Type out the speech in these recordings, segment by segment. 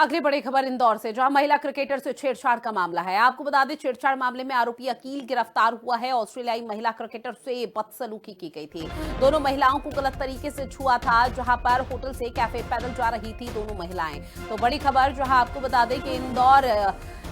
अगली बड़ी खबर इंदौर से, जहां महिला क्रिकेटर से छेड़छाड़ का मामला है। आपको बता दें, छेड़छाड़ मामले में आरोपी अकील गिरफ्तार हुआ है। ऑस्ट्रेलियाई महिला क्रिकेटर से बदसलूकी की गई थी। दोनों महिलाओं को गलत तरीके से छुआ था, जहां पर होटल से कैफे पैदल जा रही थी दोनों महिलाएं। तो बड़ी खबर, जहां आपको बता दें कि इंदौर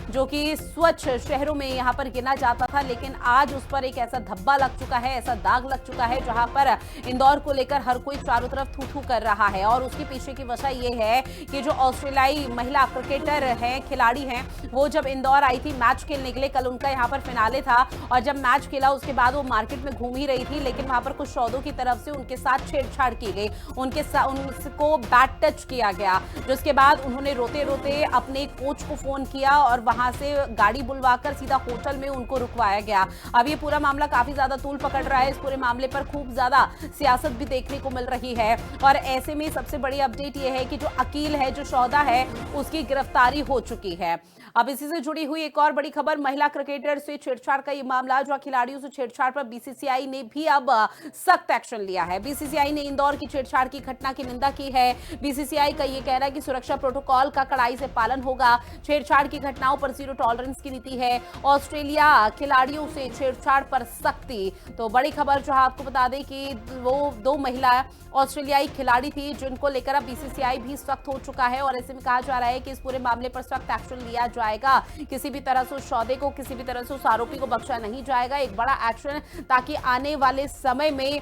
जो कि स्वच्छ शहरों में यहां पर गिना जाता था, लेकिन आज उस पर एक ऐसा धब्बा लग चुका है, ऐसा दाग लग चुका है, जहां पर इंदौर को लेकर हर कोई चारों तरफ थू थू कर रहा है। और उसके पीछे की वजह यह है कि जो ऑस्ट्रेलियाई महिला क्रिकेटर है, खिलाड़ी हैं, वो जब इंदौर आई थी मैच खेलने के लिए, कल उनका यहां पर फिनाले था, और जब मैच खेला उसके बाद वो मार्केट में घूम ही रही थी, लेकिन वहां पर कुछ सौदों की तरफ से उनके साथ छेड़छाड़ की गई, उनको बैट टच किया गया, जिसके बाद उन्होंने रोते रोते अपने कोच को फोन किया और वहां से गाड़ी बुलवाकर सीधा होटल में उनको रुकवाया गया। अब ये पूरा मामला काफी ज्यादा तूल पकड़ रहा है। इस पूरे मामले पर खूब ज्यादा सियासत भी देखने को मिल रही है, और ऐसे में सबसे बड़ी अपडेट ये है कि जो अकील है, जो सौदा है, उसकी गिरफ्तारी हो चुकी है। अब इसी से जुड़ी हुई एक और बड़ी खबर, महिला क्रिकेटर से छेड़छाड़ का ये मामला, जो खिलाड़ियों से छेड़छाड़ पर बीसीसीआई ने भी अब सख्त एक्शन लिया है। बीसीसीआई ने इंदौर की छेड़छाड़ की घटना की निंदा की है। बीसीसीआई का ये कहना है कि सुरक्षा प्रोटोकॉल का कड़ाई से पालन होगा। छेड़छाड़ की घटनाओं पर जीरो टॉलरेंस की नीति है। ऑस्ट्रेलिया खिलाड़ियों से छेड़छाड़ पर सख्ती। तो बड़ी खबर, जो आपको बता दें कि वो दो महिला ऑस्ट्रेलियाई खिलाड़ी थी, जिनको लेकर अब बीसीसीआई भी सख्त हो चुका है, और ऐसे में कहा जा रहा है कि इस पूरे मामले पर सख्त एक्शन लिया जाएगा। किसी भी तरह से उस सौदे को, किसी भी तरह से उस आरोपी को बख्शा नहीं जाएगा। एक बड़ा एक्शन, ताकि आने वाले समय में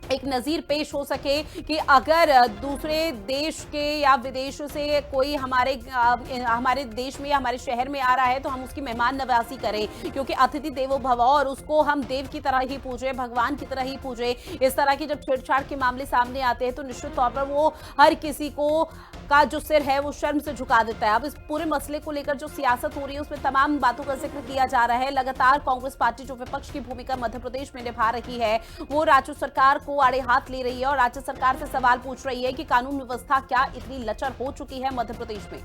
एक नजीर पेश हो सके कि अगर दूसरे देश के या विदेश से कोई हमारे देश में या हमारे शहर में आ रहा है, तो हम उसकी मेहमान नवाजी करें, क्योंकि अतिथि देवो भव, और उसको हम देव की तरह ही पूजे, भगवान की तरह ही पूजे। इस तरह की जब छेड़छाड़ के मामले सामने आते हैं, तो निश्चित तौर पर वो हर किसी को का जो सिर है वो शर्म से झुका देता है। अब इस पूरे मसले को लेकर जो सियासत हो रही है, उसमें तमाम बातों का जिक्र किया जा रहा है। लगातार कांग्रेस पार्टी जो विपक्ष की भूमिका मध्य प्रदेश में निभा रही है, वो राज्य सरकार को आड़े हाथ ले रही है, और राज्य सरकार से सवाल पूछ रही है कि कानून व्यवस्था क्या इतनी लचर हो चुकी है मध्य प्रदेश में।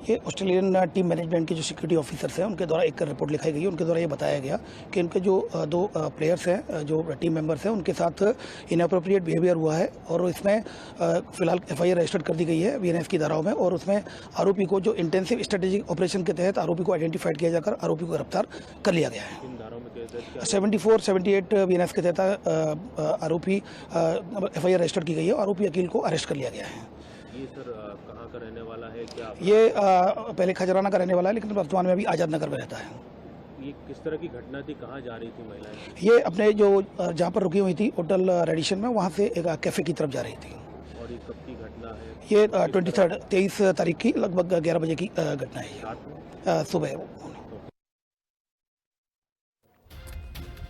ये ऑस्ट्रेलियन टीम मैनेजमेंट के जो सिक्योरिटी ऑफिसर्स हैं, उनके द्वारा एक रिपोर्ट लिखाई गई। उनके द्वारा ये बताया गया कि उनके जो दो प्लेयर्स हैं, जो टीम मेंबर्स हैं, उनके साथ इनअप्रोप्रिएट बिहेवियर हुआ है, और इसमें फिलहाल एफआईआर रजिस्टर्ड कर दी गई है वीएनएस की धाराओं में। और उसमें आरोपी को, जो इंटेंसिव स्ट्रेटेजिक ऑपरेशन के तहत आरोपी को आइडेंटिफाइड किया जाकर आरोपी को गिरफ्तार कर लिया गया है। 74, 78 वीएनएस के तहत आरोपी एफआईआर रजिस्टर्ड की गई है, आरोपी अकील को अरेस्ट कर लिया गया है। ये सर कहाँ का रहने वाला है? क्या ये पहले खजराना का रहने वाला है, लेकिन वर्तमान में अभी आजाद नगर में रहता है। ये किस तरह की घटना थी? कहाँ जा रही थी महिलाएं? ये अपने जो जहाँ पर रुकी हुई थी होटल रेडिशन में, वहाँ से एक कैफे की तरफ जा रही थी। और ये कब की घटना है? ये 23 तारीख की लगभग 11 बजे की घटना है, रात में? सुबह।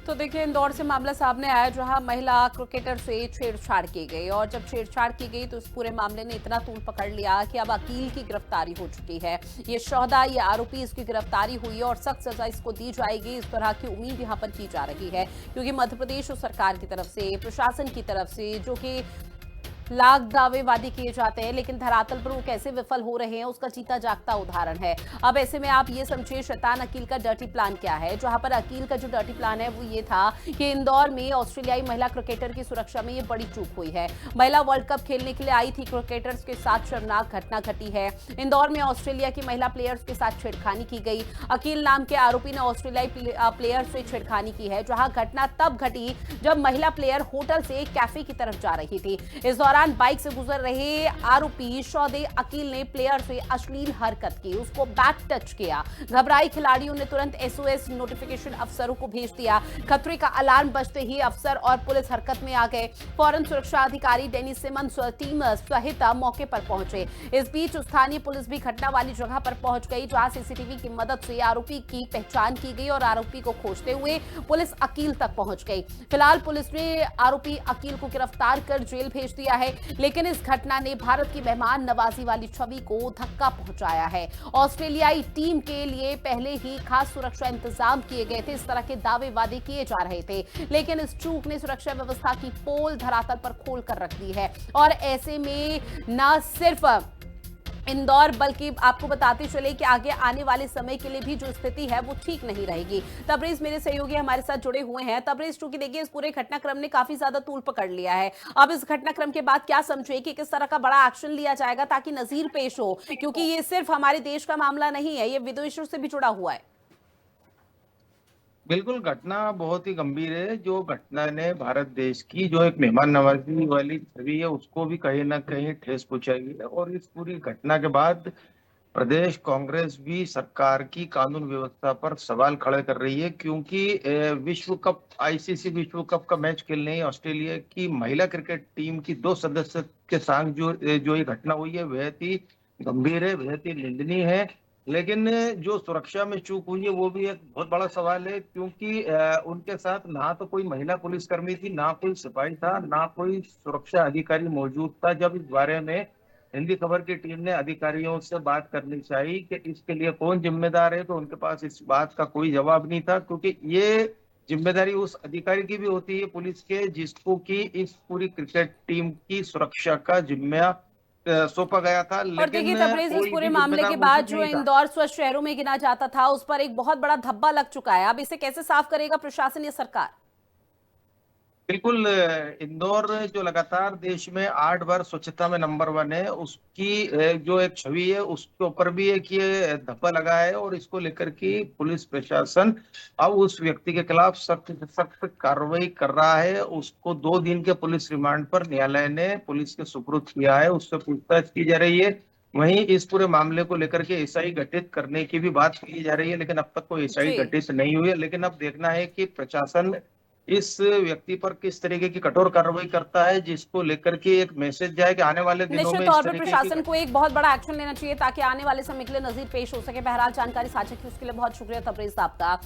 तो देखिए, इंदौर से मामला सामने आया, जहां महिला क्रिकेटर से छेड़छाड़ की गई, और जब छेड़छाड़ की गई तो इस पूरे मामले ने इतना तूल पकड़ लिया कि अब अकील की गिरफ्तारी हो चुकी है। ये सौदा, ये आरोपी, इसकी गिरफ्तारी हुई और सख्त सजा इसको दी जाएगी, इस तरह की उम्मीद यहां पर की जा रही है, क्योंकि मध्य प्रदेश सरकार की तरफ से, प्रशासन की तरफ से, जो कि लाख दावे वादे किए जाते हैं, लेकिन धरातल पर वो कैसे विफल हो रहे हैं, उसका जीता जागता उदाहरण है। अब ऐसे में आप ये समझिए, शैतान अकील का डर्टी प्लान क्या है। जहां पर अकील का जो डर्टी प्लान है वो ये था कि इंदौर में ऑस्ट्रेलियाई महिला क्रिकेटर की सुरक्षा में ये बड़ी चूक हुई है। महिला वर्ल्ड कप खेलने के लिए आई थी क्रिकेटर्स के साथ शर्मनाक घटना घटी है। इंदौर में ऑस्ट्रेलिया की महिला प्लेयर्स के साथ छेड़खानी की गई। अकील नाम के आरोपी ने ऑस्ट्रेलियाई प्लेयर्स से छेड़खानी की है, जहां घटना तब घटी जब महिला प्लेयर होटल से कैफे की तरफ जा रही थी। इस दौरान बाइक से गुजर रहे आरोपी सौदे अकील ने प्लेयर से अश्लील हरकत की, उसको बैक टच किया। घबराई खिलाड़ियों ने तुरंत एसओएस नोटिफिकेशन अफसरों को भेज दिया। खतरे का अलार्म बजते ही अफसर और पुलिस हरकत में आ गए। फौरन सुरक्षा अधिकारी डेनिस सिमंस टीम सहित मौके पर पहुंचे। इस बीच स्थानीय पुलिस भी घटना वाली जगह पर पहुंच गई, जहां सीसीटीवी की मदद से आरोपी की पहचान की गई, और आरोपी को खोजते हुए पुलिस अकील तक पहुंच गई। फिलहाल पुलिस ने आरोपी अकील को गिरफ्तार कर जेल भेज दिया है, लेकिन इस घटना ने भारत की मेहमान नवाजी वाली छवि को धक्का पहुंचाया है। ऑस्ट्रेलियाई टीम के लिए पहले ही खास सुरक्षा इंतजाम किए गए थे, इस तरह के दावे वादे किए जा रहे थे, लेकिन इस चूक ने सुरक्षा व्यवस्था की पोल धरातल पर खोल कर रख दी है। और ऐसे में न सिर्फ इंदौर, बल्कि आपको बताते चले कि आगे आने वाले समय के लिए भी जो स्थिति है वो ठीक नहीं रहेगी। तबरेज मेरे सहयोगी हमारे साथ जुड़े हुए हैं। तबरेज, चूंकि देखिए इस पूरे घटनाक्रम ने काफी ज्यादा तूल पकड़ लिया है, अब इस घटनाक्रम के बाद क्या समझे कि किस तरह का बड़ा एक्शन लिया जाएगा ताकि नजीर पेश हो, क्योंकि ये सिर्फ हमारे देश का मामला नहीं है, ये विदेशों से भी जुड़ा हुआ है। बिल्कुल, घटना बहुत ही गंभीर है। जो घटना ने भारत देश की जो एक मेहमान नवाजी वाली छवि है उसको भी कहीं ना कहीं ठेस पहुंचाई है। और इस पूरी घटना के बाद प्रदेश कांग्रेस भी सरकार की कानून व्यवस्था पर सवाल खड़े कर रही है, क्योंकि विश्व कप, आईसीसी विश्व कप का मैच खेलने ऑस्ट्रेलिया की महिला क्रिकेट टीम की 2 सदस्य के साथ जो ये घटना हुई है बेहद ही गंभीर है, बेहद ही निंदनीय है। लेकिन जो सुरक्षा में चूक हुई है वो भी एक बहुत बड़ा सवाल है, क्योंकि उनके साथ ना तो कोई महिला पुलिसकर्मी थी, ना कोई सिपाही था, ना कोई सुरक्षा अधिकारी मौजूद था। जब इस बारे में हिंदी खबर की टीम ने अधिकारियों से बात करनी चाहिए कि इसके लिए कौन जिम्मेदार है, तो उनके पास इस बात का कोई जवाब नहीं था, क्योंकि ये जिम्मेदारी उस अधिकारी की भी होती है पुलिस के, जिसको कि इस पूरी क्रिकेट टीम की सुरक्षा का जिम्मा सौंपा गया था। और देखिए लेकिन तबरेज, इस कोई पूरे भी मामले जिम्मेदार के बाद मौजूद जो नहीं था। इंदौर स्वच्छ शहरों में गिना जाता था उस पर एक बहुत बड़ा धब्बा लग चुका है, अब इसे कैसे साफ करेगा प्रशासन या सरकार? बिल्कुल, इंदौर जो लगातार देश में 8 बार स्वच्छता में नंबर 1 है, उसकी जो एक छवि है उसके ऊपर भी एक ये धब्बा लगा है। और इसको लेकर के पुलिस प्रशासन अब उस व्यक्ति के खिलाफ सख्त से सख्त कार्रवाई कर रहा है। उसको 2 दिन के पुलिस रिमांड पर न्यायालय ने पुलिस के सुपुर्द किया है, उससे पूछताछ की जा रही है। वहीं इस पूरे मामले को लेकर के एसआई गठित करने की भी बात की जा रही है, लेकिन अब तक कोई एसआई जी, गठित नहीं हुई है। लेकिन अब देखना है कि प्रशासन इस व्यक्ति पर किस तरीके की कठोर कार्रवाई करता है, जिसको लेकर के एक मैसेज जाए कि आने वाले दिनों निश्चित में तौर इस पर तरीके प्रशासन की को एक बहुत बड़ा एक्शन लेना चाहिए ताकि आने वाले समय के लिए नजीर पेश हो सके। बहरहाल जानकारी साझा की उसके लिए बहुत शुक्रिया तबरेज साहब का।